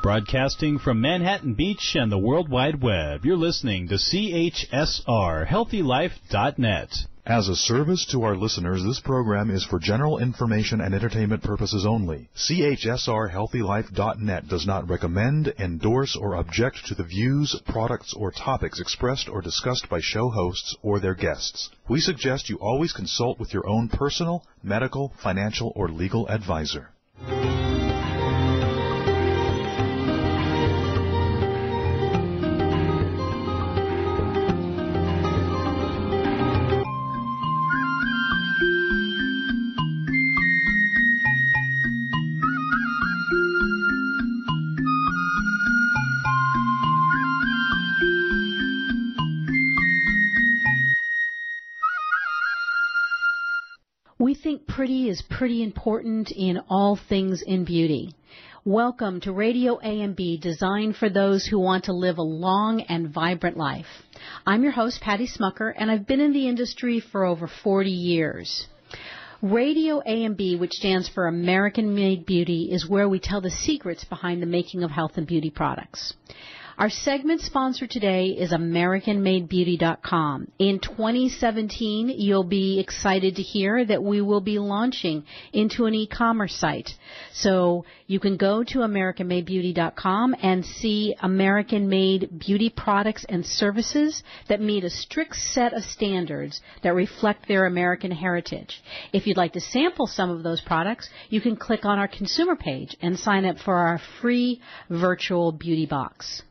Broadcasting from Manhattan Beach and the World Wide Web, you're listening to CHSR, HealthyLife.net. As a service to our listeners, this program is for general information and entertainment purposes only. CHSR HealthyLife.net does not recommend, endorse, or object to the views, products, or topics expressed or discussed by show hosts or their guests. We suggest you always consult with your own personal, medical, financial, or legal advisor. We think pretty is pretty important in all things in beauty. Welcome to Radio AMB, designed for those who want to live a long and vibrant life. I'm your host, Patty Schmucker, and I've been in the industry for over 40 years. Radio AMB, which stands for American Made Beauty, is where we tell the secrets behind the making of health and beauty products. Our segment sponsor today is AmericanMadeBeauty.com. In 2017, you'll be excited to hear that we will be launching into an e-commerce site. So you can go to AmericanMadeBeauty.com and see American-made beauty products and services that meet a strict set of standards that reflect their American heritage. If you'd like to sample some of those products, you can click on our consumer page and sign up for our free virtual beauty box.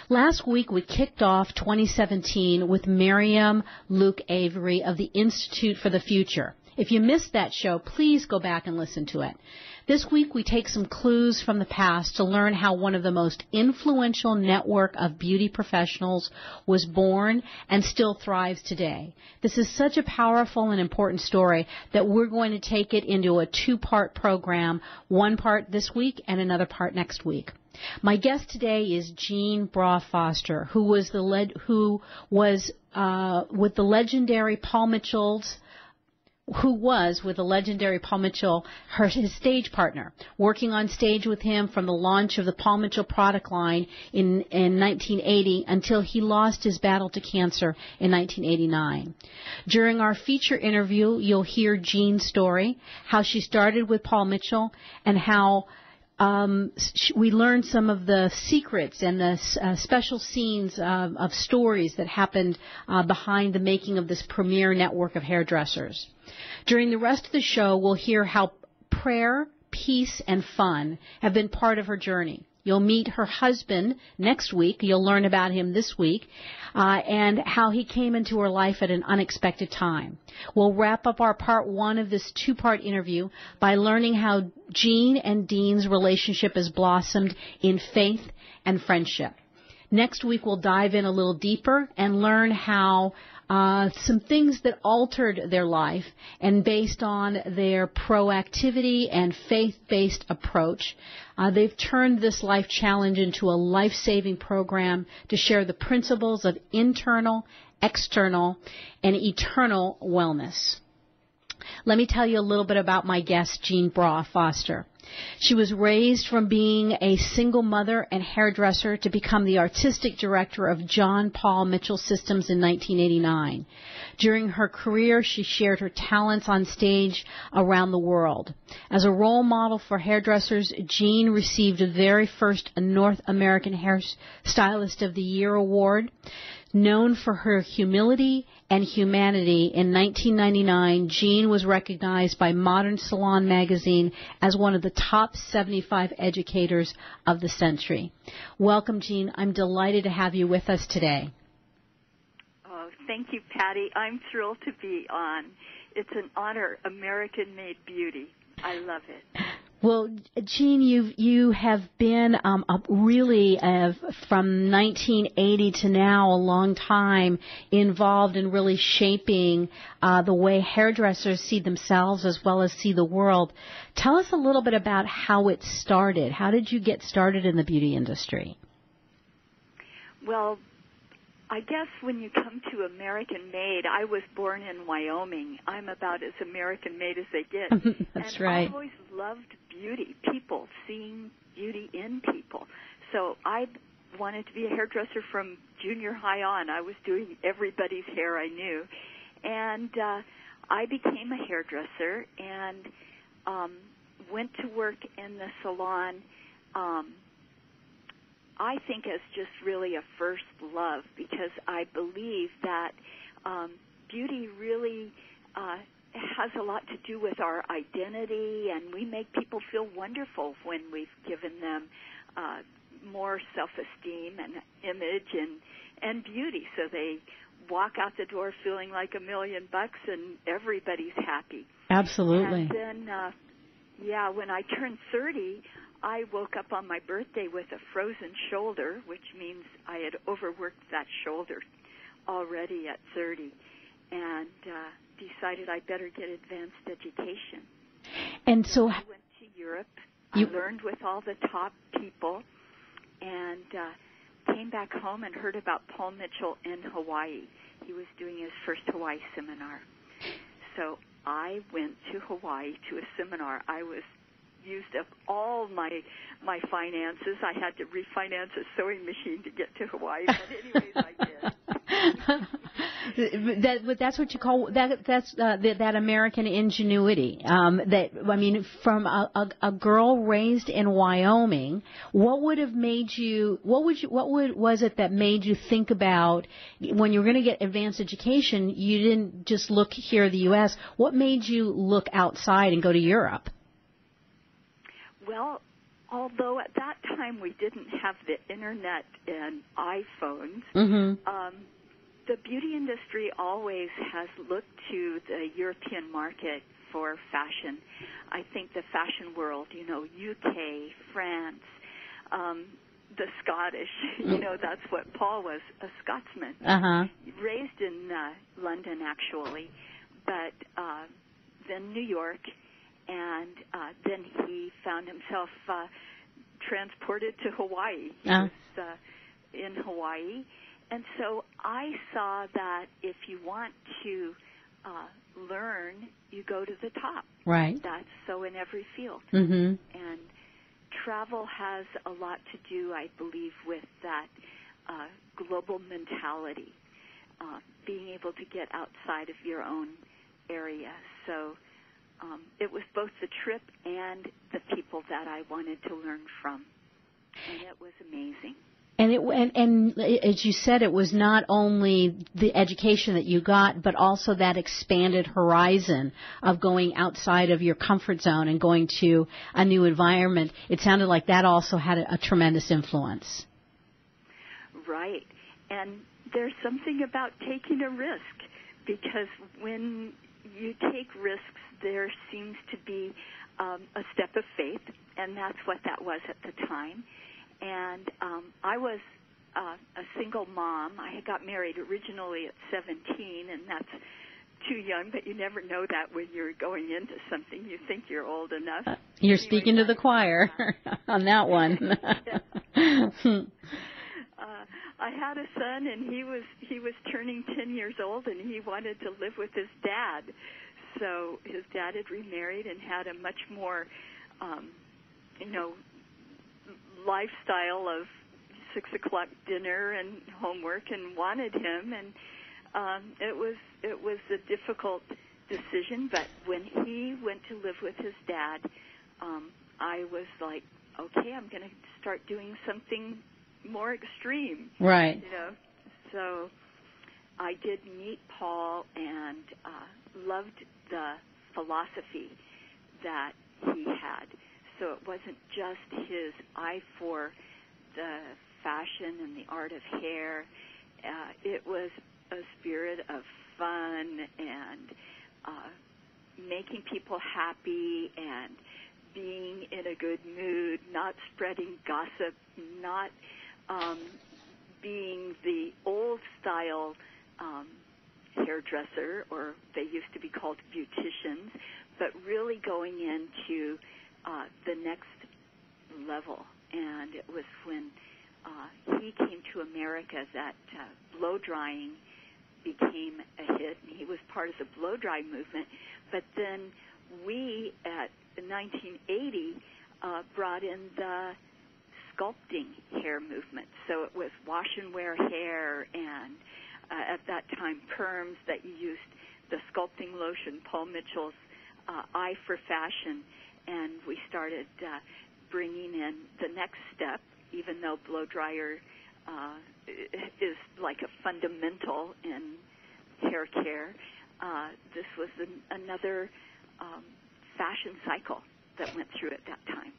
Last week, we kicked off 2017 with Miriam Luke Avery of the Institute for the Future. If you missed that show, please go back and listen to it. This week, we take some clues from the past to learn how one of the most influential network of beauty professionals was born and still thrives today. This is such a powerful and important story that we're going to take it into a two-part program, one part this week and another part next week. My guest today is Jeanne Braa Foster, who was with the legendary Paul Mitchell, his stage partner, working on stage with him from the launch of the Paul Mitchell product line in 1980 until he lost his battle to cancer in 1989. During our feature interview, you'll hear Jeanne's story, how she started with Paul Mitchell, and how we learned some of the secrets and the special scenes of stories that happened behind the making of this premier network of hairdressers. During the rest of the show, we'll hear how prayer, peace, and fun have been part of her journey. You'll meet her husband next week. You'll learn about him this week and how he came into her life at an unexpected time. We'll wrap up our part one of this two-part interview by learning how Jeanne and Dean's relationship has blossomed in faith and friendship. Next week, we'll dive in a little deeper and learn how some things that altered their life, and based on their proactivity and faith-based approach, they've turned this life challenge into a life-saving program to share the principles of internal, external, and eternal wellness. Let me tell you a little bit about my guest, Jeanne Braa Foster. She was raised from being a single mother and hairdresser to become the artistic director of John Paul Mitchell Systems in 1989. During her career, she shared her talents on stage around the world. As a role model for hairdressers, Jeanne received the very first North American Hairstylist of the Year award. Known for her humility and humanity, in 1999, Jeanne was recognized by Modern Salon magazine as one of the top 75 educators of the century. Welcome, Jeanne. I'm delighted to have you with us today. Oh, thank you, Patty. I'm thrilled to be on. It's an honor, American-made beauty. I love it. Well, Jeanne, you have been really from 1980 to now a long time involved in really shaping the way hairdressers see themselves as well as see the world. Tell us a little bit about how it started. How did you get started in the beauty industry? Well, I guess when you come to American-made, I was born in Wyoming. I'm about as American-made as they get. That's and right. I always loved beauty, people, seeing beauty in people. So I wanted to be a hairdresser from junior high on. I was doing everybody's hair I knew. And I became a hairdresser and went to work in the salon, I think as just really a first love, because I believe that beauty really has a lot to do with our identity, and we make people feel wonderful when we've given them more self-esteem and image and beauty, so they walk out the door feeling like $1 million and everybody's happy. Absolutely. And then, when I turned 30, I woke up on my birthday with a frozen shoulder, which means I had overworked that shoulder already at 30, and decided I better get advanced education. And so I went to Europe. I learned with all the top people, and came back home and heard about Paul Mitchell in Hawaii. He was doing his first Hawaii seminar. So I went to Hawaii to a seminar. I used up all my finances. I had to refinance a sewing machine to get to Hawaii, but anyways, I did. That's what you call that American ingenuity. From a girl raised in Wyoming, what was it that made you think about when you were going to get advanced education? You didn't just look here in the U.S. What made you look outside and go to Europe? Well, although at that time we didn't have the internet and iPhones, the beauty industry always has looked to the European market for fashion. I think the fashion world, UK, France, the Scottish, that's what Paul was, a Scotsman. Raised in London, actually, but then New York, and then he found himself transported to Hawaii. He was in Hawaii. And so I saw that if you want to learn, you go to the top. Right. That's so in every field. Mm-hmm. And travel has a lot to do, I believe, with that global mentality, being able to get outside of your own area. So it was both the trip and the people that I wanted to learn from, and it was amazing. And as you said, it was not only the education that you got, but also that expanded horizon of going outside of your comfort zone and going to a new environment. It sounded like that also had a tremendous influence. Right. And there's something about taking a risk, because when you take risks, there seems to be a step of faith, and that's what that was at the time. And I was a single mom. I had got married originally at 17, and that's too young, but you never know that when you're going into something. You think you're old enough. You're speaking to the choir on that one. I had a son, and he was turning 10 years old, and he wanted to live with his dad. So his dad had remarried and had a much more, lifestyle of 6 o'clock dinner and homework, and wanted him, and it was a difficult decision. But when he went to live with his dad, I was like, okay, I'm going to start doing something more extreme. Right. So I did meet Paul and loved the philosophy that he had. So it wasn't just his eye for the fashion and the art of hair. It was a spirit of fun and making people happy and being in a good mood, not spreading gossip, not being the old-style hairdresser, or they used to be called beauticians, but really going into the next level. And it was when he came to America that blow-drying became a hit, and he was part of the blow-dry movement. But then we, at 1980, brought in the sculpting hair movement. So it was wash and wear hair, and at that time perms that you used the sculpting lotion, Paul Mitchell's Eye for Fashion, and we started bringing in the next step, even though blow dryer is like a fundamental in hair care. This was another fashion cycle that went through at that time.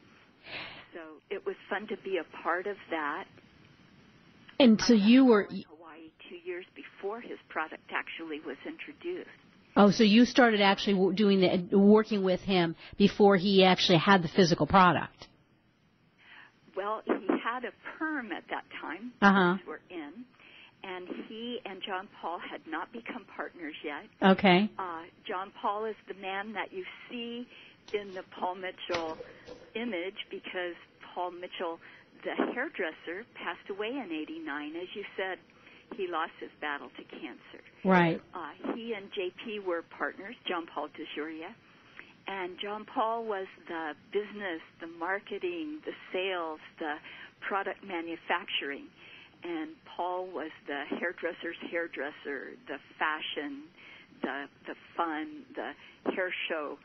So it was fun to be a part of that. And so you were in Hawaii 2 years before his product actually was introduced. Oh, so you started actually working with him before he actually had the physical product. Well, he had a perm at that time. Uh-huh. Were in, and he and John Paul had not become partners yet. Okay. John Paul is the man that you see in the Paul Mitchell image because Paul Mitchell, the hairdresser, passed away in '89. As you said, he lost his battle to cancer. Right. He and JP were partners, John Paul DeJuria. And John Paul was the business, the marketing, the sales, the product manufacturing. And Paul was the hairdresser's hairdresser, the fashion, the fun, the hair show,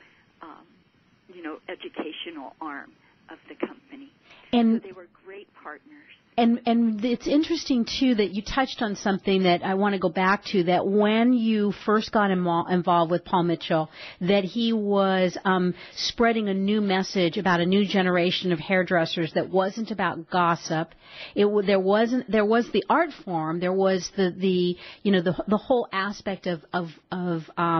educational arm of the company. And so they were great partners. And it's interesting, too, that you touched on something that I want to go back to, that when you first got involved with Paul Mitchell, that he was spreading a new message about a new generation of hairdressers that wasn't about gossip. There was the art form, there was the whole aspect of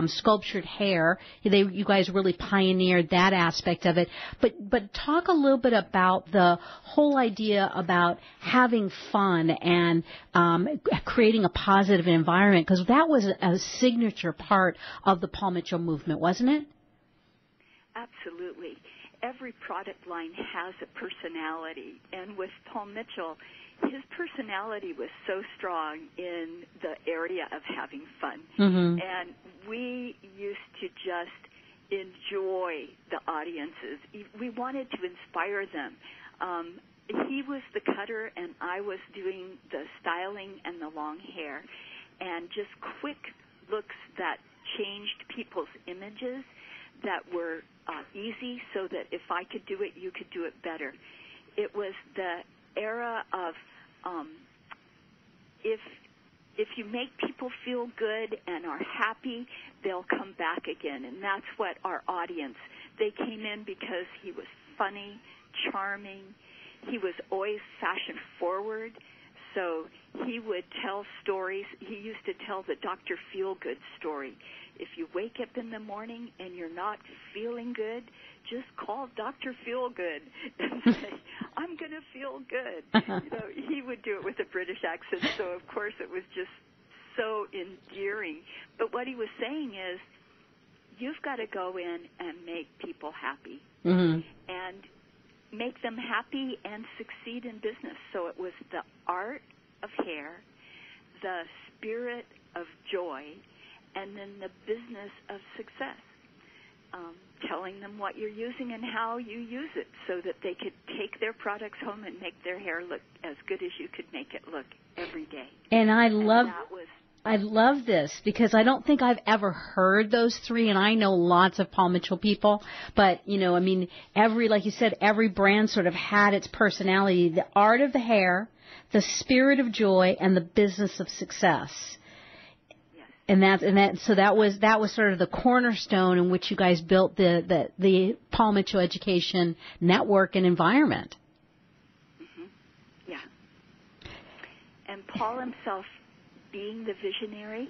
sculptured hair. You guys really pioneered that aspect of it. But talk a little bit about the whole idea about having fun and creating a positive environment, because that was a signature part of the Paul Mitchell movement, wasn't it? Absolutely. Every product line has a personality, and with Paul Mitchell, his personality was so strong in the area of having fun. Mm-hmm. And we used to just enjoy the audiences. We wanted to inspire them. He was the cutter, and I was doing the styling and the long hair, and just quick looks that changed people's images that were easy, so that if I could do it, you could do it better. It was the era of if you make people feel good and are happy, they'll come back again, and that's what our audience, they came in because he was funny, charming. He was always fashion forward, so he would tell stories. He used to tell the Dr. Feelgood story. If you wake up in the morning and you're not feeling good, just call Dr. Feelgood and say, I'm going to feel good. He would do it with a British accent, so of course it was just so endearing. But what he was saying is, you've got to go in and make people happy. Mm-hmm. And make them happy and succeed in business. So it was the art of hair, the spirit of joy, and then the business of success. Telling them what you're using and how you use it so that they could take their products home and make their hair look as good as you could make it look every day. And I love this because I don't think I've ever heard those three, and I know lots of Paul Mitchell people, but, like you said, every brand sort of had its personality, the art of the hair, the spirit of joy, and the business of success. Yes. So that was sort of the cornerstone in which you guys built the Paul Mitchell Education Network and environment. Mm-hmm. Yeah. And Paul himself, being the visionary,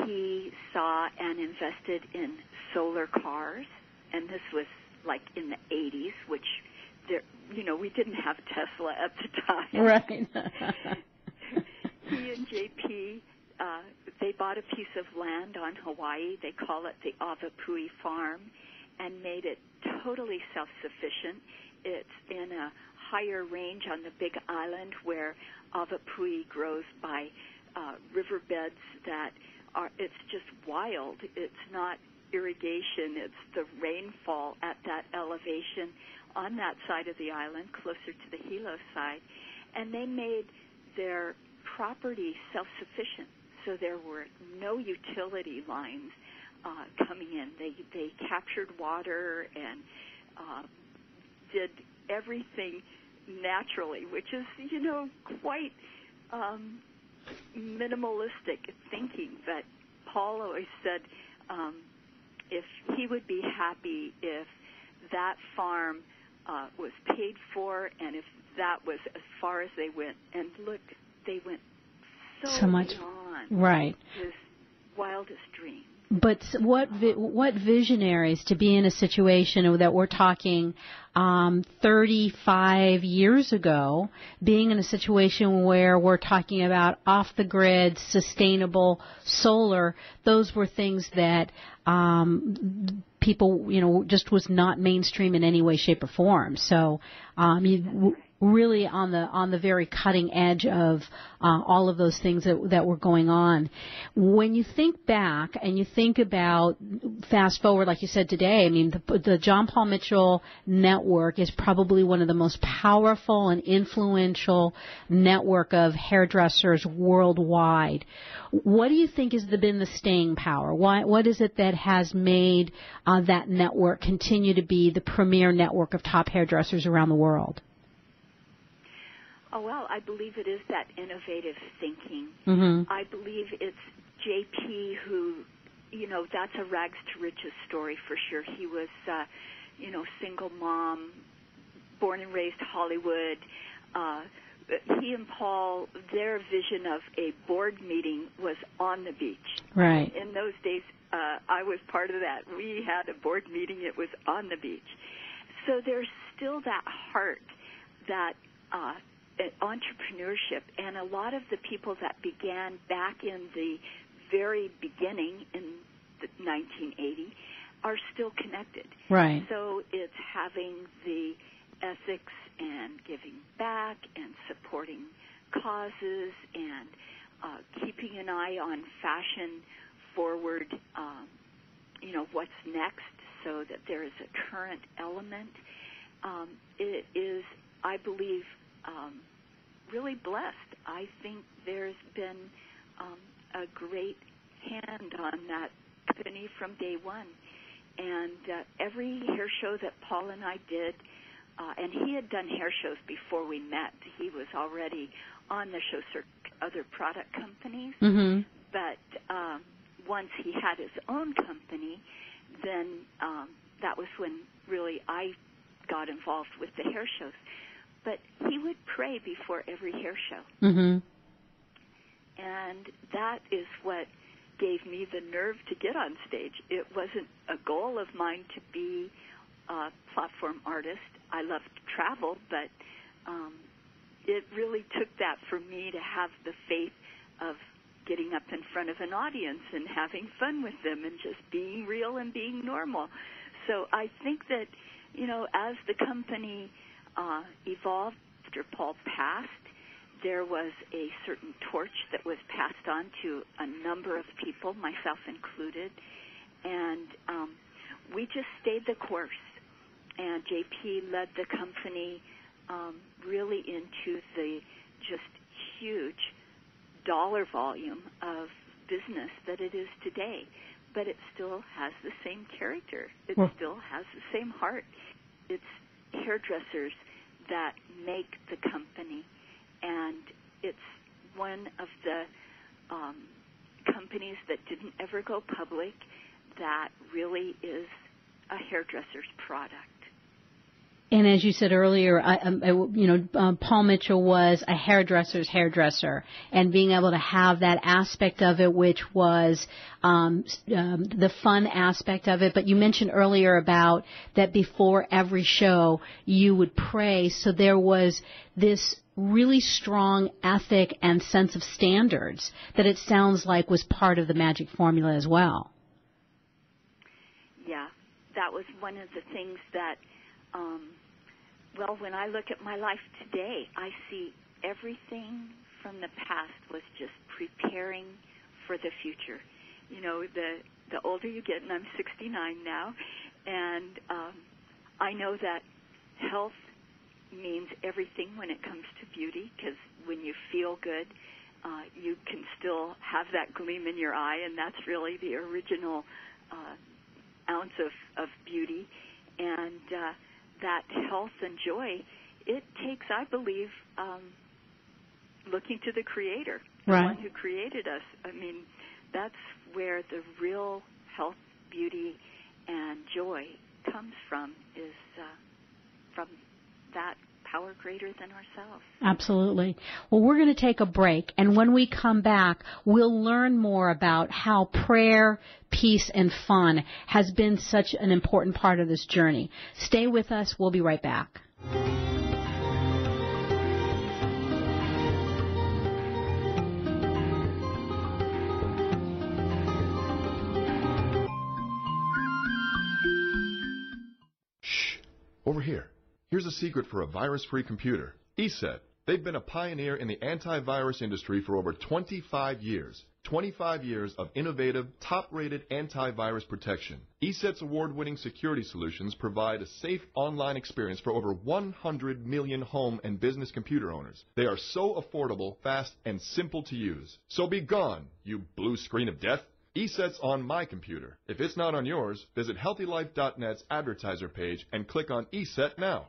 he saw and invested in solar cars, and this was like in the 80s, which we didn't have Tesla at the time. Right. He and JP, they bought a piece of land on Hawaii. They call it the Avapui Farm, and made it totally self-sufficient. It's in a higher range on the Big Island where Avapui grows by riverbeds that it's just wild. It's not irrigation. It's the rainfall at that elevation on that side of the island, closer to the Hilo side, and they made their property self-sufficient. So there were no utility lines coming in. They captured water and did everything naturally, which is, quite minimalistic thinking. But Paul always said if he would be happy if that farm was paid for and if that was as far as they went. And look, they went so much beyond right. his wildest dream. But what visionaries to be in a situation that we're talking 35 years ago, being in a situation where we're talking about off-the-grid, sustainable solar, those were things that people, just was not mainstream in any way, shape, or form. So really on the very cutting edge of all of those things that were going on. When you think back and you think about fast forward, like you said today, the John Paul Mitchell network is probably one of the most powerful and influential network of hairdressers worldwide. What do you think has been the staying power? What is it that has made that network continue to be the premier network of top hairdressers around the world? Oh, well, I believe it is that innovative thinking. Mm-hmm. I believe it's JP who, that's a rags to riches story for sure. He was, single mom, born and raised Hollywood. He and Paul, their vision of a board meeting was on the beach. Right. In those days, I was part of that. We had a board meeting. It was on the beach. So there's still that heart, that entrepreneurship, and a lot of the people that began back in the very beginning in 1980 are still connected. Right. So it's having the ethics and giving back and supporting causes and keeping an eye on fashion forward, what's next, so that there is a current element. It is, I believe, really blessed. I think there's been a great hand on that company from day one. And every hair show that Paul and I did, and he had done hair shows before we met. He was already on the show circuit, other product companies. Mm-hmm. But once he had his own company, then that was when really I got involved with the hair shows. But he would pray before every hair show. Mm-hmm. And that is what gave me the nerve to get on stage. It wasn't a goal of mine to be a platform artist. I love to travel, but it really took that for me to have the faith of getting up in front of an audience and having fun with them and just being real and being normal. So I think that, as the company evolved after Paul passed, there was a certain torch that was passed on to a number of people, myself included, and we just stayed the course. And JP led the company really into the just huge dollar volume of business that it is today. But it still has the same character. It still has the same heart. It's hairdressers that make the company, and it's one of the companies that didn't ever go public that really is a hairdresser's product. And as you said earlier, Paul Mitchell was a hairdresser's hairdresser, and being able to have that aspect of it, which was the fun aspect of it. But you mentioned earlier about that before every show you would pray, so there was this really strong ethic and sense of standards that it sounds like was part of the magic formula as well. Yeah, that was one of the things that, when I look at my life today, I see everything from the past was just preparing for the future. The older you get, and I'm 69 now, and I know that health means everything when it comes to beauty, because when you feel good, you can still have that gleam in your eye, and that's really the original ounce of beauty. And that health and joy, it takes, I believe, looking to the Creator, the one who created us. I mean, that's where the real health, beauty, and joy comes from, is from that power greater than ourselves. Absolutely. Well, we're going to take a break, and when we come back, we'll learn more about how prayer, peace, and fun has been such an important part of this journey. Stay with us. We'll be right back. Shh. Over here. Here's a secret for a virus-free computer. ESET. They've been a pioneer in the antivirus industry for over 25 years. 25 years of innovative, top-rated antivirus protection. ESET's award-winning security solutions provide a safe online experience for over 100 million home and business computer owners. They are so affordable, fast, and simple to use. So be gone, you blue screen of death. ESET's on my computer. If it's not on yours, visit HealthyLife.net's advertiser page and click on ESET now.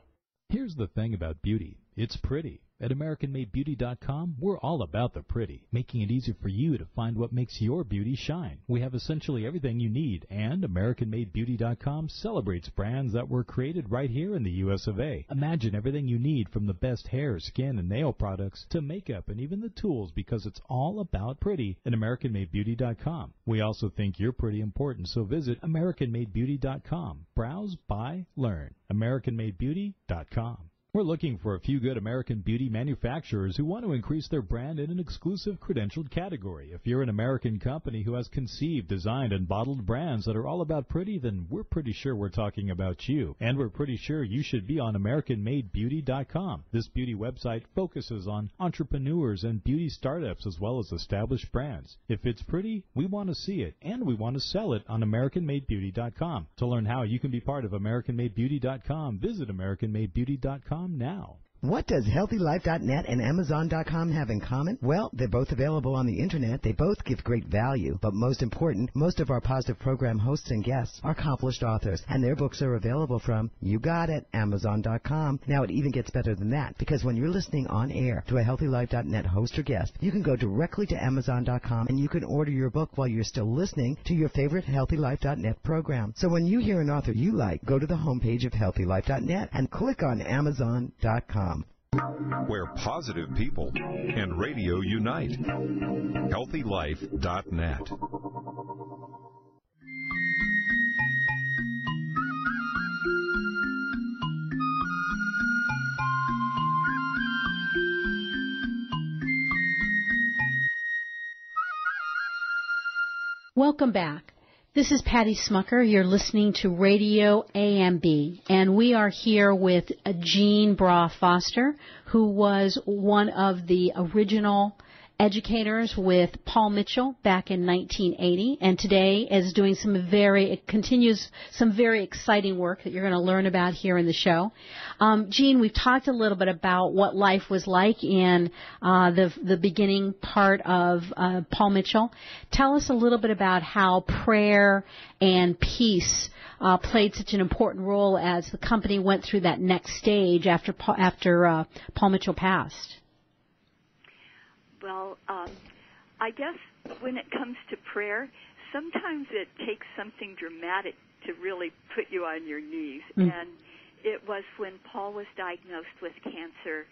Here's the thing about beauty. It's pretty. At AmericanMadeBeauty.com, we're all about the pretty, making it easy for you to find what makes your beauty shine. We have essentially everything you need, and AmericanMadeBeauty.com celebrates brands that were created right here in the U.S. of A. Imagine everything you need, from the best hair, skin, and nail products to makeup and even the tools, because it's all about pretty at AmericanMadeBeauty.com. We also think you're pretty important, so visit AmericanMadeBeauty.com. Browse, buy, learn. AmericanMadeBeauty.com. We're looking for a few good American beauty manufacturers who want to increase their brand in an exclusive credentialed category. If you're an American company who has conceived, designed, and bottled brands that are all about pretty, then we're pretty sure we're talking about you. And we're pretty sure you should be on AmericanMadeBeauty.com. This beauty website focuses on entrepreneurs and beauty startups as well as established brands. If it's pretty, we want to see it, and we want to sell it on AmericanMadeBeauty.com. To learn how you can be part of AmericanMadeBeauty.com, visit AmericanMadeBeauty.com now. What does HealthyLife.net and Amazon.com have in common? Well, they're both available on the Internet. They both give great value. But most important, most of our positive program hosts and guests are accomplished authors, and their books are available from, you got it, Amazon.com. Now, it even gets better than that, because when you're listening on air to a HealthyLife.net host or guest, you can go directly to Amazon.com and you can order your book while you're still listening to your favorite HealthyLife.net program. So when you hear an author you like, go to the homepage of HealthyLife.net and click on Amazon.com. Where positive people and radio unite. HealthyLife.net. Welcome back. This is Patty Schmucker. You're listening to Radio AMB, and we are here with Jeanne Braa Foster, who was one of the original educators with Paul Mitchell back in 1980, and today is doing continues some very exciting work that you're going to learn about here in the show. Jeanne, we've talked a little bit about what life was like in the beginning part of Paul Mitchell. Tell us a little bit about how prayer and peace played such an important role as the company went through that next stage after Paul Mitchell passed. Well, I guess when it comes to prayer, sometimes it takes something dramatic to really put you on your knees. And it was when Paul was diagnosed with cancer.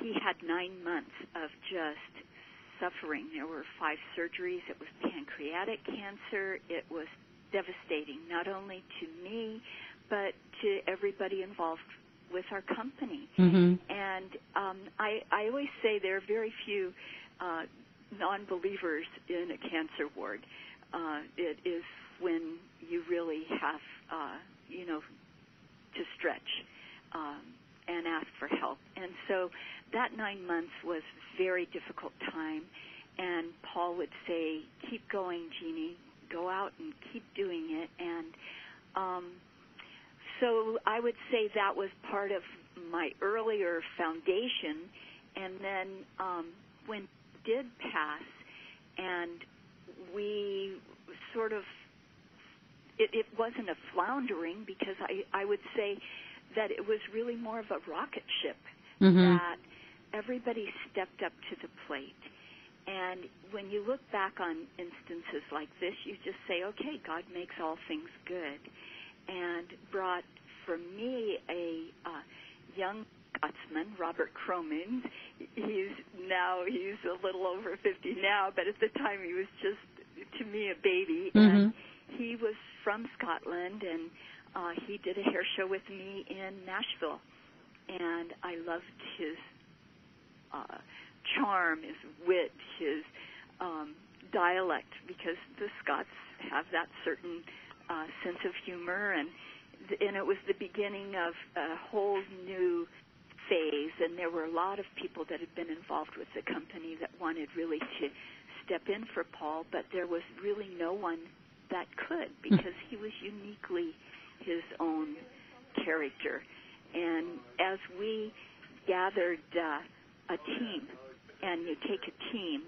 He had 9 months of just suffering. There were 5 surgeries. It was pancreatic cancer. It was devastating, not only to me, but to everybody involved with our company. And I always say there are very few non-believers in a cancer ward. It is when you really have, to stretch and ask for help. And so that 9 months was a very difficult time. And Paul would say, keep going, Jeannie. Go out and keep doing it. And So I would say that was part of my earlier foundation. And then when it did pass, and we sort of, it wasn't a floundering, because I would say that it was really more of a rocket ship, that everybody stepped up to the plate. And when you look back on instances like this, you just say, okay, God makes all things good. And brought, for me, a young Scotsman, Robert Cromans. He's a little over 50 now, but at the time he was just, to me, a baby. And he was from Scotland, and he did a hair show with me in Nashville. And I loved his charm, his wit, his dialect, because the Scots have that certain sense of humor, and it was the beginning of a whole new phase, and there were a lot of people that had been involved with the company that wanted really to step in for Paul, but there was really no one that could, because he was uniquely his own character. And as we gathered a team, and you take a team,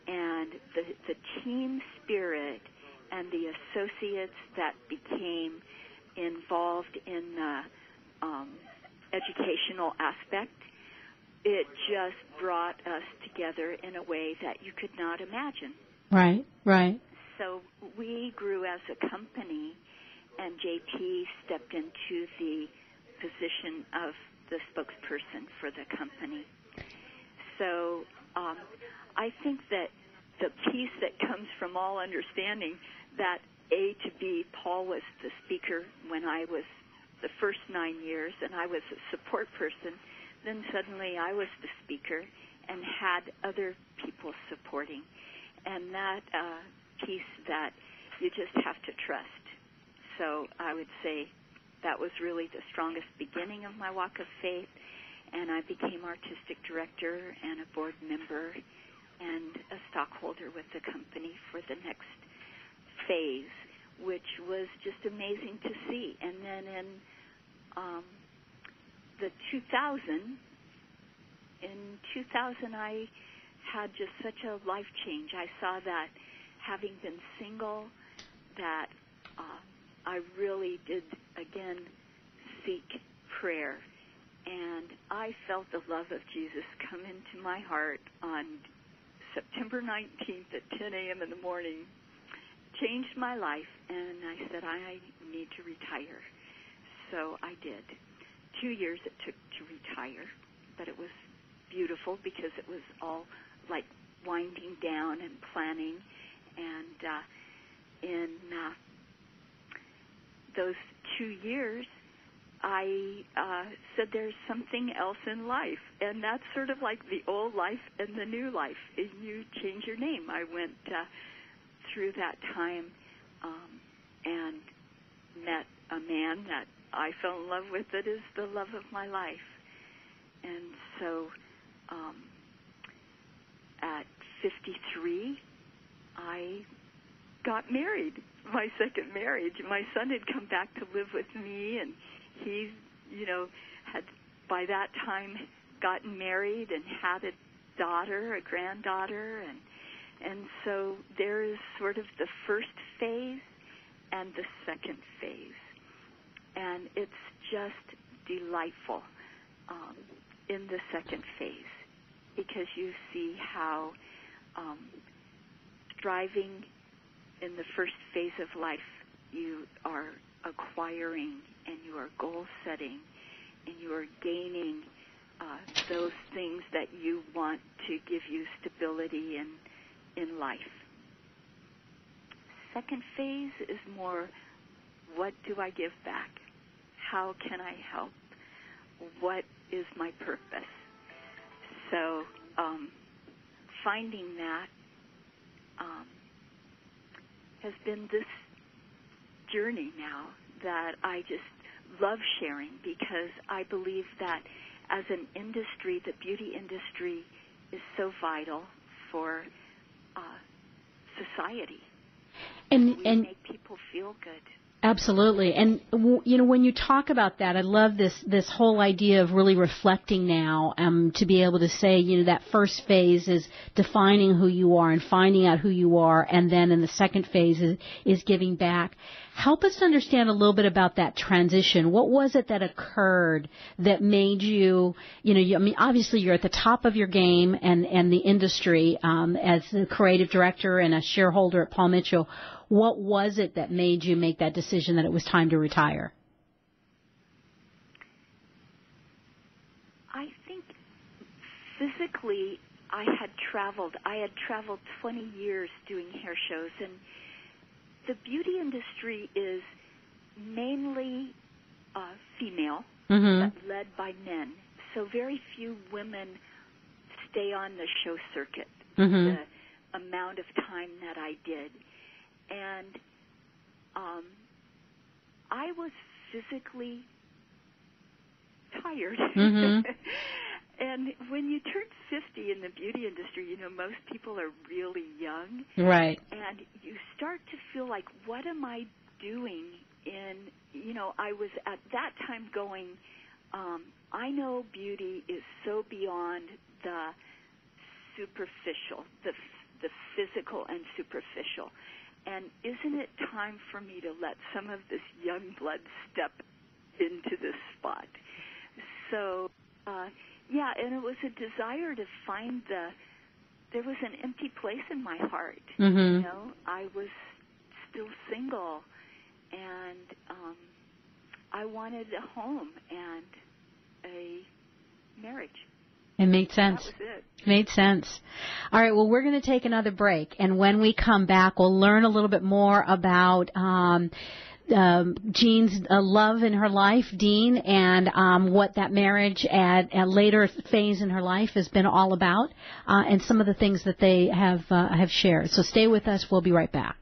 and the team spirit and the associates that became involved in the educational aspect, it just brought us together in a way that you could not imagine. Right, right. So we grew as a company, and JP stepped into the position of the spokesperson for the company. So I think that the piece that comes from all understanding that A to B, Paul was the speaker when I was the first 9 years, and I was a support person. Then suddenly I was the speaker and had other people supporting. And that piece that you just have to trust. So I would say that was really the strongest beginning of my walk of faith, and I became artistic director and a board member and a stockholder with the company for the next phase, which was just amazing to see. And then in in 2000, I had just such a life change. I saw that, having been single, that I really did, again, seek prayer. And I felt the love of Jesus come into my heart on September 19th at 10 a.m. in the morning, changed my life, and I said, I need to retire. So I did. 2 years it took to retire, but it was beautiful because it was all like winding down and planning. And in those 2 years, I said there's something else in life, and that's sort of like the old life and the new life. You change your name. I went through that time and met a man that I fell in love with. That is the love of my life. And so at 53, I got married, my second marriage. My son had come back to live with me, and he, had by that time gotten married and had a daughter, a granddaughter, and so there is sort of the first phase and the second phase. And it's just delightful in the second phase, because you see how striving in the first phase of life, you are acquiring and you are goal setting and you are gaining those things that you want to give you stability in life. Second phase is more, what do I give back? How can I help? What is my purpose? So finding that has been this journey now that I just love sharing, because I believe that as an industry, the beauty industry is so vital for society. And we make people feel good. Absolutely. And, when you talk about that, I love this whole idea of really reflecting now, to be able to say, that first phase is defining who you are and finding out who you are, and then in the second phase is giving back. Help us understand a little bit about that transition. What was it that occurred that made you, obviously you're at the top of your game and the industry, as the creative director and a shareholder at Paul Mitchell. What was it that made you make that decision that it was time to retire? I think physically I had traveled 20 years doing hair shows, and the beauty industry is mainly female, but led by men. So very few women stay on the show circuit the amount of time that I did. And I was physically tired. And when you turn 50 in the beauty industry, most people are really young. Right. And you start to feel like, what am I doing I was at that time going, I know beauty is so beyond the superficial, the physical and superficial. And isn't it time for me to let some of this young blood step into this spot? So, and it was a desire to find there was an empty place in my heart. I was still single, and I wanted a home and a marriage. It made sense. That was it. Made sense. All right, well, we're going to take another break, and when we come back, we'll learn a little bit more about Jeanne's love in her life, Dean, and what that marriage at a later phase in her life has been all about, and some of the things that they have shared. So stay with us. We'll be right back.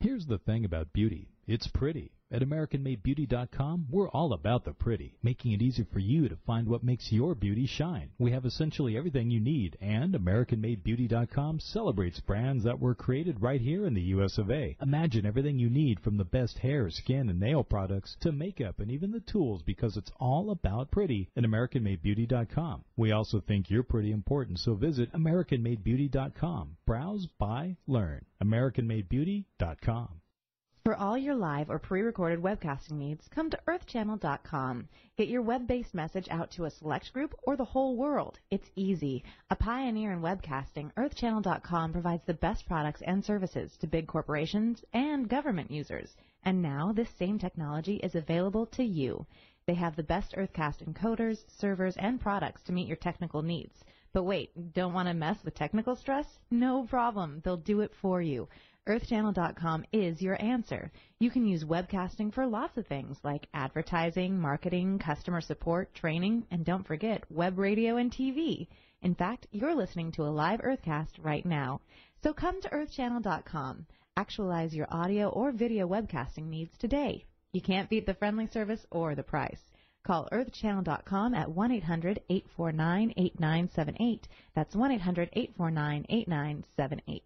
Here's the thing about beauty. It's pretty. At AmericanMadeBeauty.com, we're all about the pretty, making it easy for you to find what makes your beauty shine. We have essentially everything you need, and AmericanMadeBeauty.com celebrates brands that were created right here in the U.S. of A. Imagine everything you need, from the best hair, skin, and nail products to makeup and even the tools, because it's all about pretty at AmericanMadeBeauty.com. We also think you're pretty important, so visit AmericanMadeBeauty.com. Browse, buy, learn. AmericanMadeBeauty.com. For all your live or pre-recorded webcasting needs, come to earthchannel.com. Get your web-based message out to a select group or the whole world. It's easy. A pioneer in webcasting, earthchannel.com provides the best products and services to big corporations and government users. And now this same technology is available to you. They have the best Earthcast encoders, servers, and products to meet your technical needs. But wait, don't want to mess with technical stress? No problem. They'll do it for you. EarthChannel.com is your answer. You can use webcasting for lots of things like advertising, marketing, customer support, training, and don't forget web radio and TV. In fact, you're listening to a live Earthcast right now. So come to EarthChannel.com. Actualize your audio or video webcasting needs today. You can't beat the friendly service or the price. Call EarthChannel.com at 1-800-849-8978. That's 1-800-849-8978.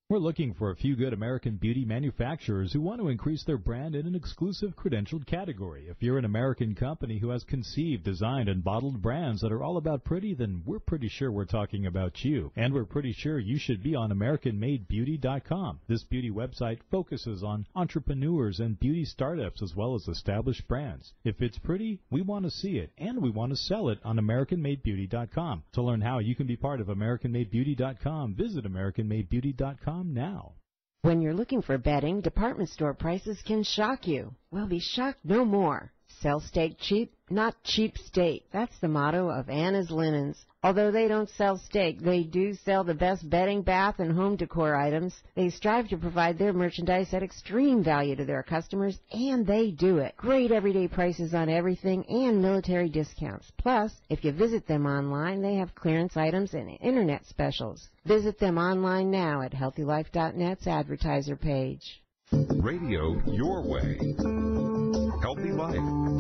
We're looking for a few good American beauty manufacturers who want to increase their brand in an exclusive credentialed category. If you're an American company who has conceived, designed, and bottled brands that are all about pretty, then we're pretty sure we're talking about you. And we're pretty sure you should be on AmericanMadeBeauty.com. This beauty website focuses on entrepreneurs and beauty startups as well as established brands. If it's pretty, we want to see it, and we want to sell it on AmericanMadeBeauty.com. To learn how you can be part of AmericanMadeBeauty.com, visit AmericanMadeBeauty.com now. When you're looking for bedding, department store prices can shock you. Well, be shocked no more. Sell steak cheap, not cheap state. That's the motto of Anna's Linens. Although they don't sell steak, they do sell the best bedding, bath, and home decor items. They strive to provide their merchandise at extreme value to their customers, and they do it. Great everyday prices on everything and military discounts. Plus, if you visit them online, they have clearance items and internet specials. Visit them online now at HealthyLife.net's advertiser page. Radio your way. Healthy Life.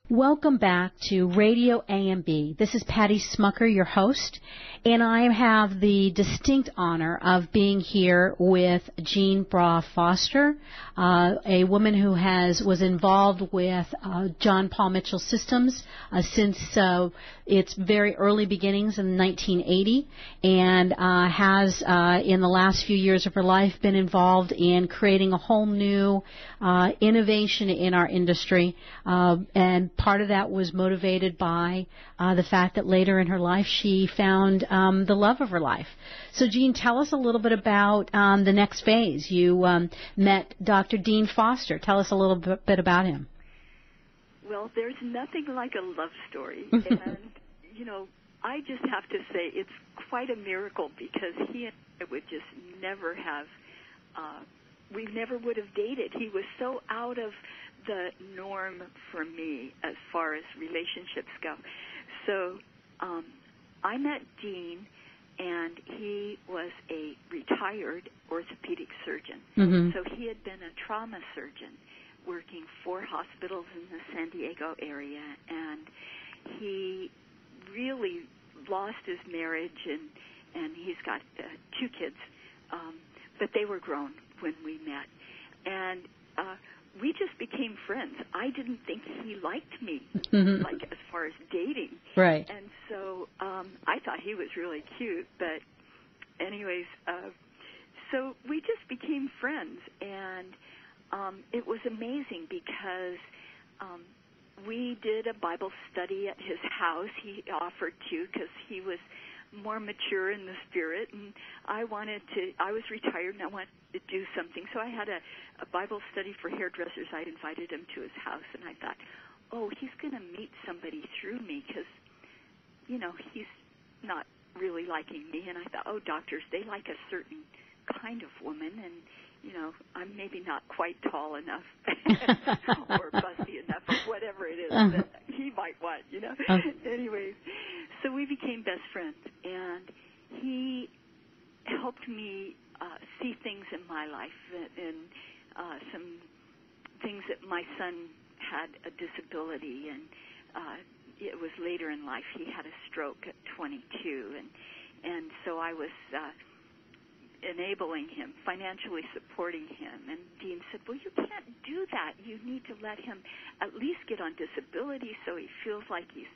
Welcome back to Radio AMB. This is Patty Schmucker, your host, and I have the distinct honor of being here with Jeanne Braa Foster, a woman who was involved with John Paul Mitchell Systems since its very early beginnings in 1980, and has in the last few years of her life been involved in creating a whole new innovation in our industry, and part of that was motivated by the fact that later in her life she found the love of her life. So, Jeanne, tell us a little bit about the next phase. You met Dr. Dean Foster. Tell us a little bit about him. Well, there's nothing like a love story. And, you know, I just have to say it's quite a miracle, because he and I would just never have, we never would have dated. He was so out of the norm for me as far as relationships go. So I met Dean, and he was a retired orthopedic surgeon. Mm-hmm. So he had been a trauma surgeon working for hospitals in the San Diego area, and he really lost his marriage, and he's got 2 kids, but they were grown when we met. And we just became friends. I didn't think he liked me, like as far as dating. Right. And so I thought he was really cute. But anyways, so we just became friends. And it was amazing, because we did a Bible study at his house. He offered to, because he was more mature in the spirit, and I was retired, and I wanted to do something. So I had a Bible study for hairdressers. I invited him to his house, and I thought, oh, he's going to meet somebody through me, because, you know, he's not really liking me. And I thought, oh, doctors, they like a certain kind of woman, and, you know, I'm maybe not quite tall enough or busty enough or whatever it is that he might want, you know. Anyways, so we became best friends, and he helped me see things in my life, and some things that my son had a disability, and it was later in life. He had a stroke at 22, and so I was enabling him, financially supporting him. And Dean said, well, you can't do that. You need to let him at least get on disability so he feels like he's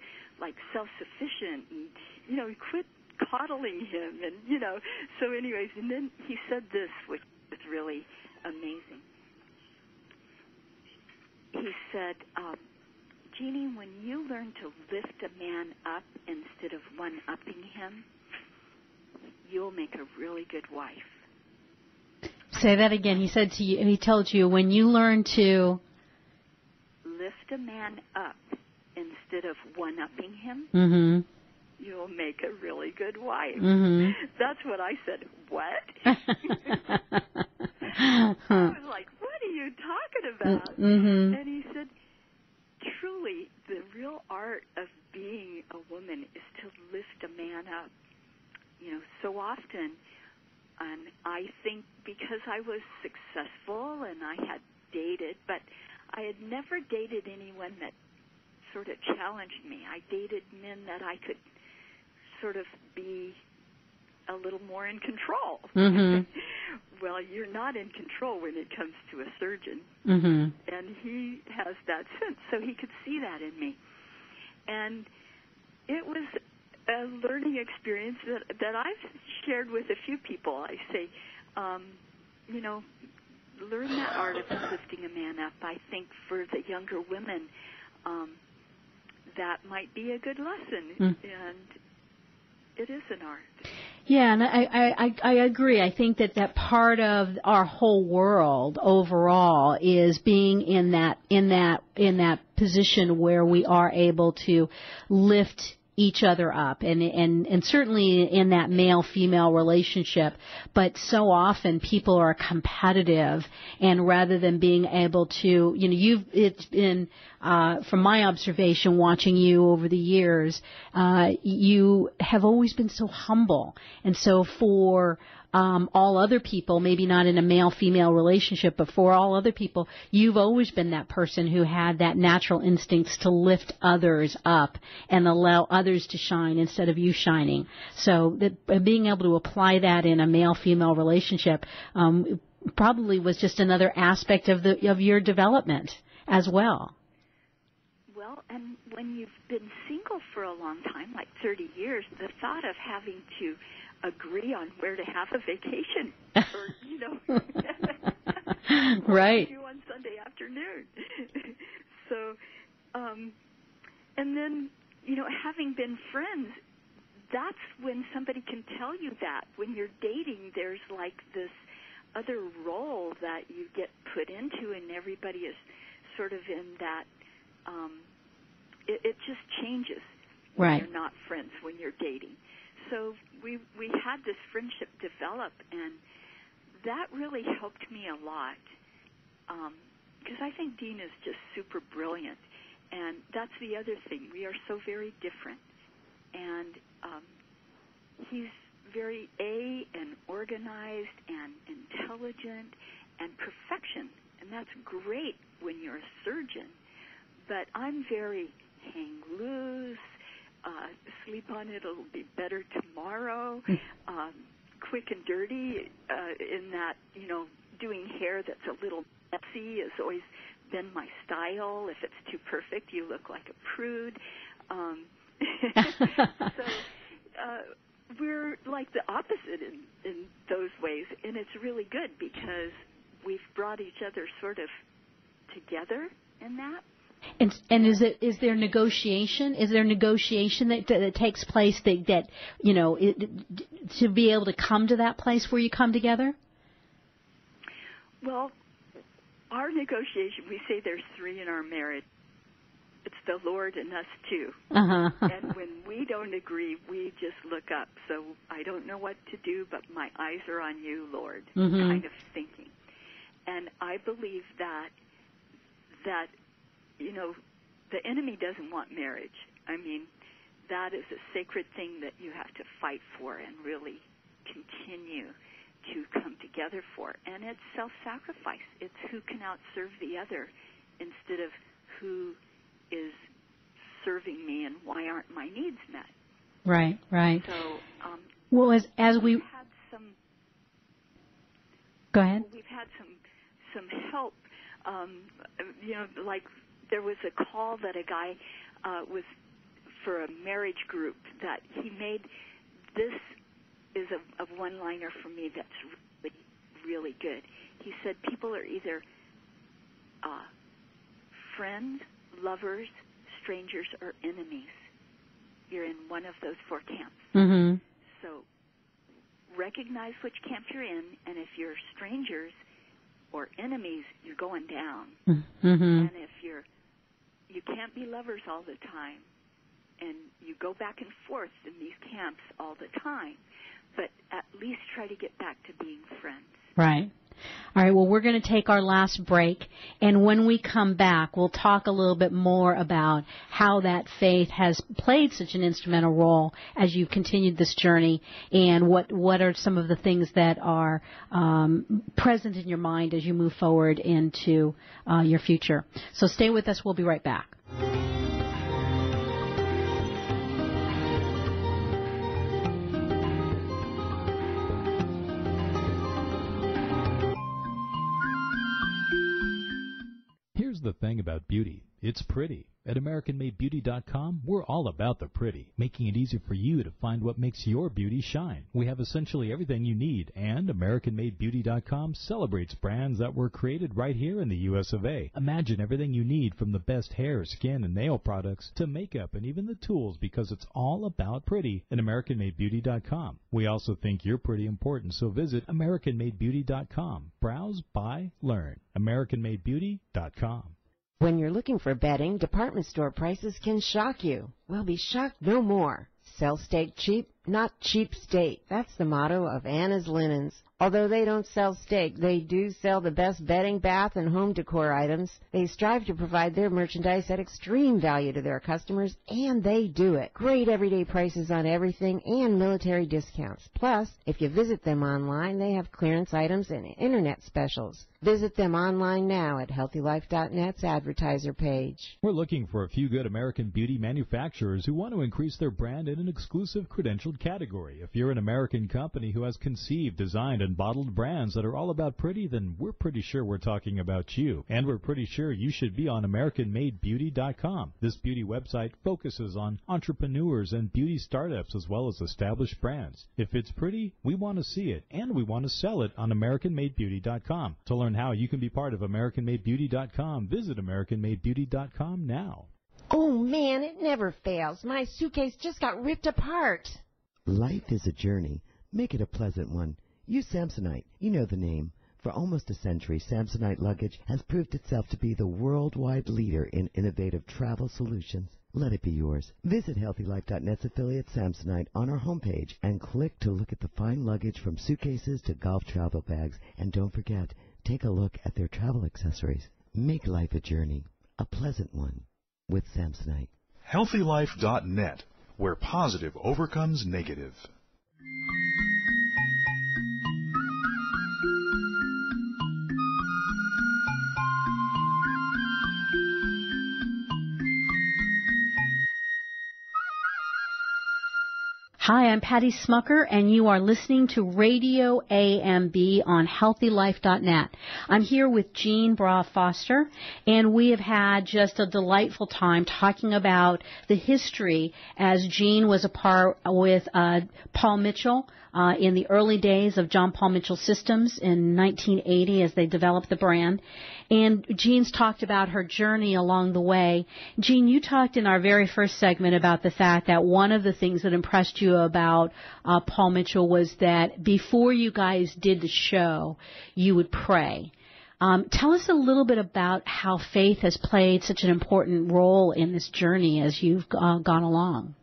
like self-sufficient, and, you know, quit coddling him, and, you know. So anyways, and then he said this, which was really amazing. He said, Jeannie, when you learn to lift a man up instead of one-upping him, you'll make a really good wife. Say that again. He said to you, he told you, when you learn to lift a man up instead of one-upping him, you'll make a really good wife. That's what I said. What? I was like, what are you talking about? And he said, truly, the real art of being a woman is to lift a man up. You know, so often, and I think because I was successful and I had dated, but I had never dated anyone that sort of challenged me. I dated men that I could sort of be a little more in control. Well, you're not in control when it comes to a surgeon. And he has that sense, so he could see that in me. And it was a learning experience that I've shared with a few people. I say, you know, learn that art of lifting a man up. I think for the younger women, that might be a good lesson, and it is an art. Yeah, and I agree. I think that part of our whole world overall is being in that position where we are able to lift each other up, and certainly in that male-female relationship. But so often people are competitive, and rather than being able to, it's been, from my observation watching you over the years, you have always been so humble. And so for all other people, maybe not in a male-female relationship, but for all other people, you've always been that person who had that natural instincts to lift others up and allow others to shine instead of you shining. So being able to apply that in a male-female relationship probably was just another aspect of your development as well. Well, and when you've been single for a long time, like 30 years, the thought of having to agree on where to have a vacation, or right, what to do on Sunday afternoon. So, and then having been friends, that's when somebody can tell you that. When you're dating, there's like this other role that you get put into, and everybody is sort of in that. It just changes when right. you're not friends, when you're dating. So we had this friendship develop, and that really helped me a lot, because I think Dean is just super brilliant, and that's the other thing. We are so very different, and he's very and organized and intelligent and perfection, and that's great when you're a surgeon. But I'm very hang loose, sleep on it, it'll be better tomorrow, quick and dirty, in that, doing hair that's a little messy has always been my style. If it's too perfect, you look like a prude. So we're like the opposite in those ways, and it's really good because we've brought each other sort of together in that. And is there negotiation? Is there negotiation that takes place that to be able to come to that place where you come together? Well, our negotiation, we say there's three in our marriage. It's the Lord and us too. Uh-huh. And when we don't agree, we just look up. So I don't know what to do, but my eyes are on you, Lord, kind of thinking. And I believe that the enemy doesn't want marriage. I mean, that is a sacred thing that you have to fight for and really continue to come together for. And it's self-sacrifice. It's who can outserve the other instead of who is serving me and why aren't my needs met. Right. So, well, as we've had some. Go ahead. We've had some help. Like there was a call that a guy was for a marriage group that he made. This is a one-liner for me that's really, really good. He said people are either friends, lovers, strangers, or enemies. You're in one of those four camps. Mm-hmm. So recognize which camp you're in, and if you're strangers or enemies, you're going down. Mm-hmm. And if you can't be lovers all the time, and you go back and forth in these camps all the time, but at least try to get back to being friends. Right. All right, well, we're going to take our last break, and when we come back, we'll talk a little bit more about how that faith has played such an instrumental role as you've continued this journey, and what are some of the things that are present in your mind as you move forward into your future. So stay with us. We'll be right back. Here's the thing about beauty. It's pretty. At AmericanMadeBeauty.com, we're all about the pretty, making it easy for you to find what makes your beauty shine. We have essentially everything you need, and AmericanMadeBeauty.com celebrates brands that were created right here in the U.S. of A. Imagine everything you need from the best hair, skin, and nail products to makeup and even the tools, because it's all about pretty at AmericanMadeBeauty.com. We also think you're pretty important, so visit AmericanMadeBeauty.com. Browse, buy, learn. AmericanMadeBeauty.com. When you're looking for bedding, department store prices can shock you. Well, be shocked no more. Sell steak cheap, not cheap state. That's the motto of Anna's Linens. Although they don't sell steak, they do sell the best bedding, bath, and home decor items. They strive to provide their merchandise at extreme value to their customers, and they do it. Great everyday prices on everything and military discounts. Plus, if you visit them online, they have clearance items and internet specials. Visit them online now at HealthyLife.net's advertiser page. We're looking for a few good American beauty manufacturers who want to increase their brand in an exclusive credentialed category. If you're an American company who has conceived, designed, and bottled brands that are all about pretty, then we're pretty sure we're talking about you. And we're pretty sure you should be on AmericanMadeBeauty.com. This beauty website focuses on entrepreneurs and beauty startups as well as established brands. If it's pretty, we want to see it, and we want to sell it on AmericanMadeBeauty.com. To learn how you can be part of AmericanMadeBeauty.com, visit AmericanMadeBeauty.com now. Oh, man, it never fails. My suitcase just got ripped apart. Life is a journey. Make it a pleasant one. Use Samsonite. You know the name. For almost a century, Samsonite luggage has proved itself to be the worldwide leader in innovative travel solutions. Let it be yours. Visit HealthyLife.net's affiliate Samsonite on our homepage and click to look at the fine luggage from suitcases to golf travel bags. And don't forget, take a look at their travel accessories. Make life a journey, a pleasant one, with Samsonite. HealthyLife.net, where positive overcomes negative. Hi, I'm Patty Schmucker, and you are listening to Radio AMB on HealthyLife.net. I'm here with Jeanne Braa Foster, and we have had just a delightful time talking about the history as Jeanne was a part with Paul Mitchell in the early days of John Paul Mitchell Systems in 1980 as they developed the brand. And Jeanne's talked about her journey along the way. Jeanne, you talked in our very first segment about the fact that one of the things that impressed you about Paul Mitchell was that before you guys did the show, you would pray. Tell us a little bit about how faith has played such an important role in this journey as you've gone along.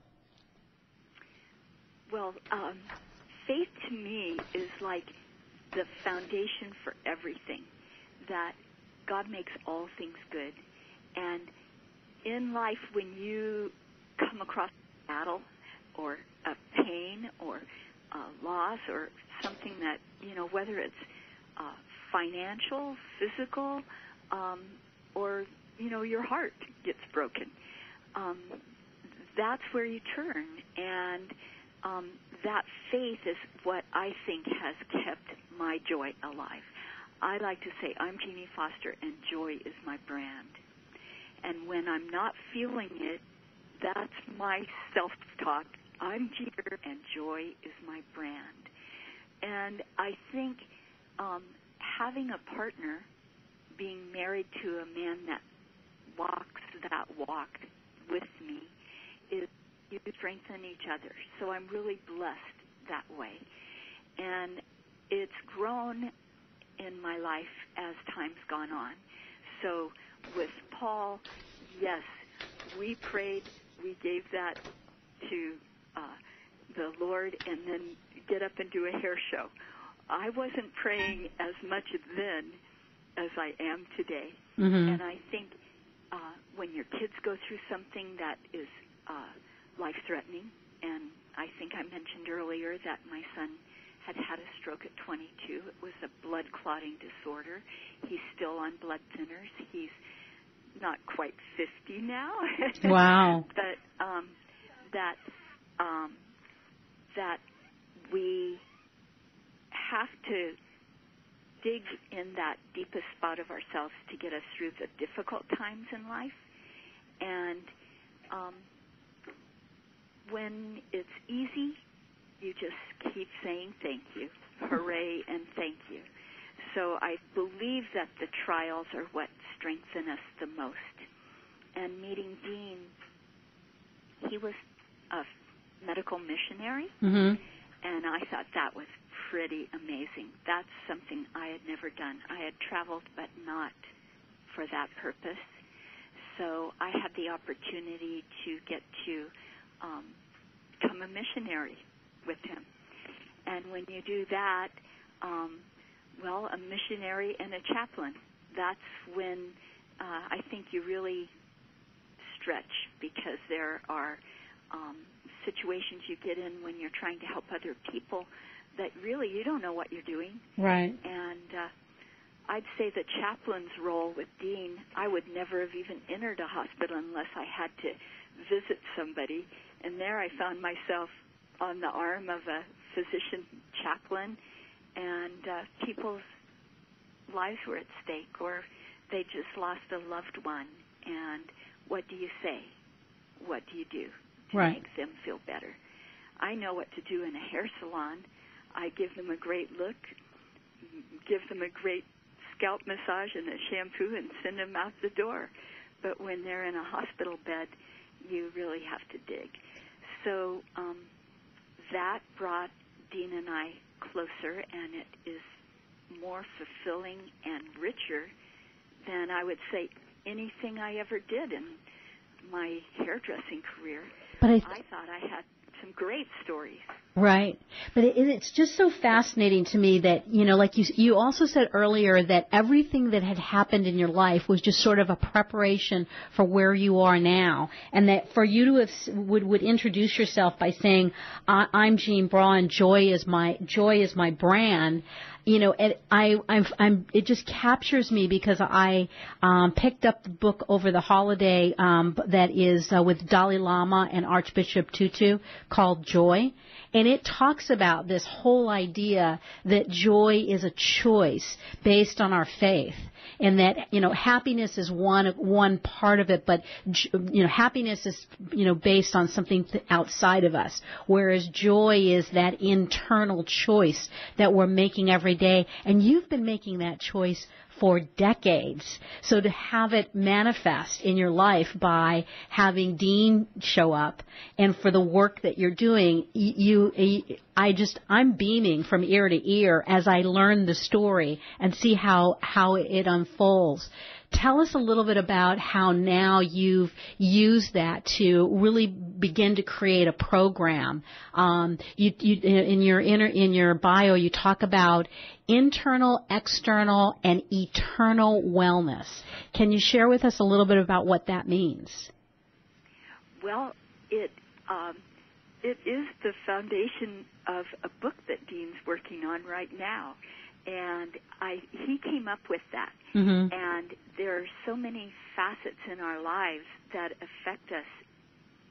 Well, faith to me is like the foundation for everything, that God makes all things good. And in life, when you come across a battle or a pain or a loss or something that, whether it's financial, physical, or, your heart gets broken, that's where you turn. And that faith is what I think has kept my joy alive. I like to say I'm Jeanne Foster and joy is my brand. And when I'm not feeling it, that's my self-talk. I'm Jeanne and joy is my brand. And I think having a partner, being married to a man that walks that walk with me, is you strengthen each other. So I'm really blessed that way. And it's grown in my life as time's gone on. So with Paul, yes, we prayed, we gave that to the Lord, and then get up and do a hair show. I wasn't praying as much then as I am today. Mm-hmm. And I think when your kids go through something that is life-threatening, and I think I mentioned earlier that my son had a stroke at 22. It was a blood clotting disorder. He's still on blood thinners. He's not quite 50 now. Wow. But that we have to dig in that deepest spot of ourselves to get us through the difficult times in life. And when it's easy, you just keep saying thank you, hooray, and thank you. So I believe that the trials are what strengthen us the most. And meeting Dean, he was a medical missionary, mm-hmm. and I thought that was pretty amazing. That's something I had never done. I had traveled, but not for that purpose. so I had the opportunity to get to become a missionary with him. And when you do that, a missionary and a chaplain, that's when I think you really stretch, because there are situations you get in when you're trying to help other people that really you don't know what you're doing. Right. And I'd say the chaplain's role with Dean, I would never have even entered a hospital unless I had to visit somebody. And there I found myself on the arm of a physician chaplain, and people's lives were at stake, or they just lost a loved one. And what do you say? What do you do to right. make them feel better? I know what to do in a hair salon. I give them a great look, give them a great scalp massage and a shampoo, and send them out the door. But when they're in a hospital bed, you really have to dig. So that brought Dean and I closer, and it is more fulfilling and richer than I would say anything I ever did in my hairdressing career. But I thought I had some great stories. Right. But it's just so fascinating to me that, like you also said earlier, that everything that had happened in your life was just sort of a preparation for where you are now. And that for you to have would introduce yourself by saying, I'm Jeanne Braa and joy is my brand. It just captures me, because I picked up the book over the holiday that is with Dalai Lama and Archbishop Tutu called Joy. And it talks about this whole idea that joy is a choice based on our faith. And that, happiness is one part of it, but, happiness is, based on something outside of us. Whereas joy is that internal choice that we're making every day. And you've been making that choice for decades. So to have it manifest in your life by having Dean show up, and for the work that you're doing, I'm beaming from ear to ear as I learn the story and see how it unfolds. Tell us a little bit about how now you've used that to really begin to create a program. In your bio, you talk about internal, external, and eternal wellness. Can you share with us a little bit about what that means? Well, it is the foundation of a book that Dean's working on right now. And he came up with that. Mm-hmm. And there are so many facets in our lives that affect us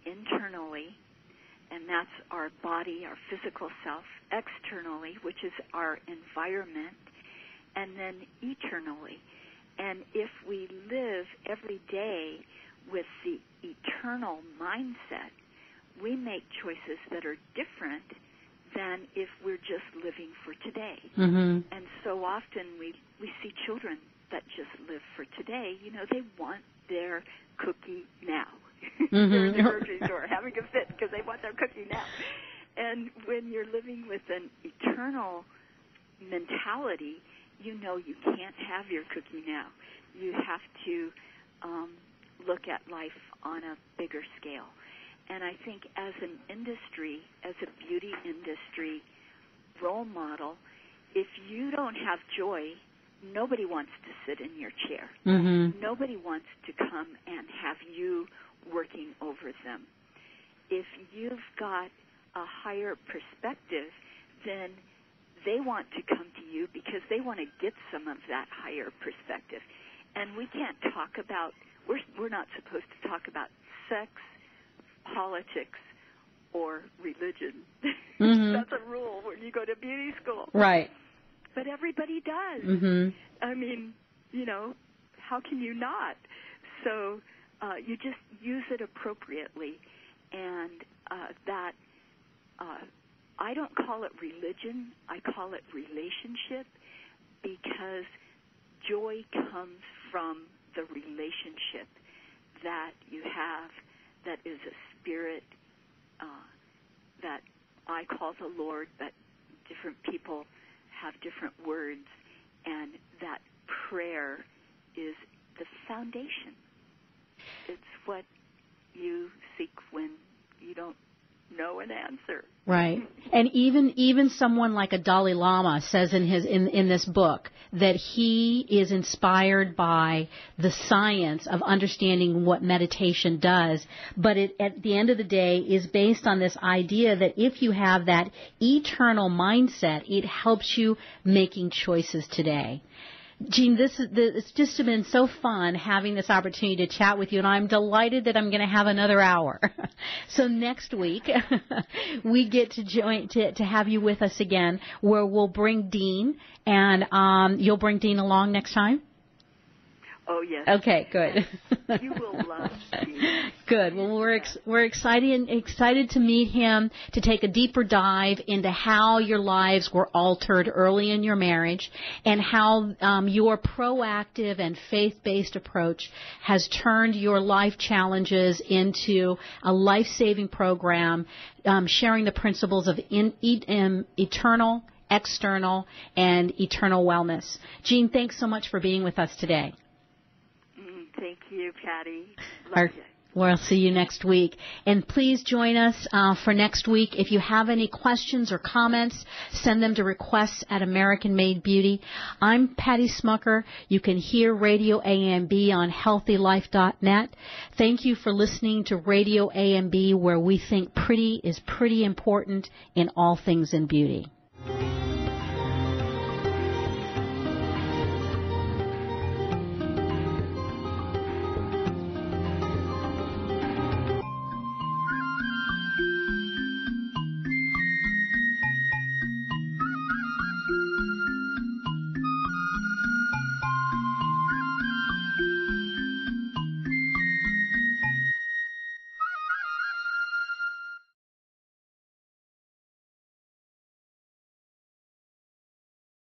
internally, and that's our body, our physical self, externally, which is our environment, and then eternally. And if we live every day with the eternal mindset, we make choices that are different than if we're just living for today. Mm-hmm. And so often we see children that just live for today. They want their cookie now. Mm-hmm. They're in the grocery store having a fit because they want their cookie now. And when you're living with an eternal mentality, you can't have your cookie now. You have to look at life on a bigger scale. And I think as an industry, as a beauty industry role model, if you don't have joy, nobody wants to sit in your chair. Mm-hmm. Nobody wants to come and have you working over them. If you've got a higher perspective, then they want to come to you because they want to get some of that higher perspective. And we can't talk about, we're not supposed to talk about sex, politics, or religion. Mm-hmm. That's a rule when you go to beauty school. Right. But everybody does. Mm-hmm. I mean, how can you not? So you just use it appropriately. And I don't call it religion. I call it relationship, because joy comes from the relationship that you have, that is a spirit that I call the Lord, but different people have different words, and that prayer is the foundation. it's what you seek when you don't know an answer. Right. And even someone like a Dalai Lama says in this book that he is inspired by the science of understanding what meditation does, but it at the end of the day is based on this idea that if you have that eternal mindset, it helps you making choices today. Jeanne, it's just been so fun having this opportunity to chat with you, and I'm delighted that I'm going to have another hour. So next week, we get to have you with us again, where we'll bring Dean, and you'll bring Dean along next time? Oh, yes. Okay, good. You will love Dean. Good. Well, we're excited to meet him, to take a deeper dive into how your lives were altered early in your marriage, and how your proactive and faith-based approach has turned your life challenges into a life-saving program, sharing the principles of eternal, external, and eternal wellness. Jeanne, thanks so much for being with us today. Thank you, Patty. Love you. We'll see you next week. And please join us for next week. If you have any questions or comments, send them to requests@American Made Beauty. I'm Patty Schmucker. You can hear Radio AMB on healthylife.net. Thank you for listening to Radio AMB, where we think pretty is pretty important in all things in beauty.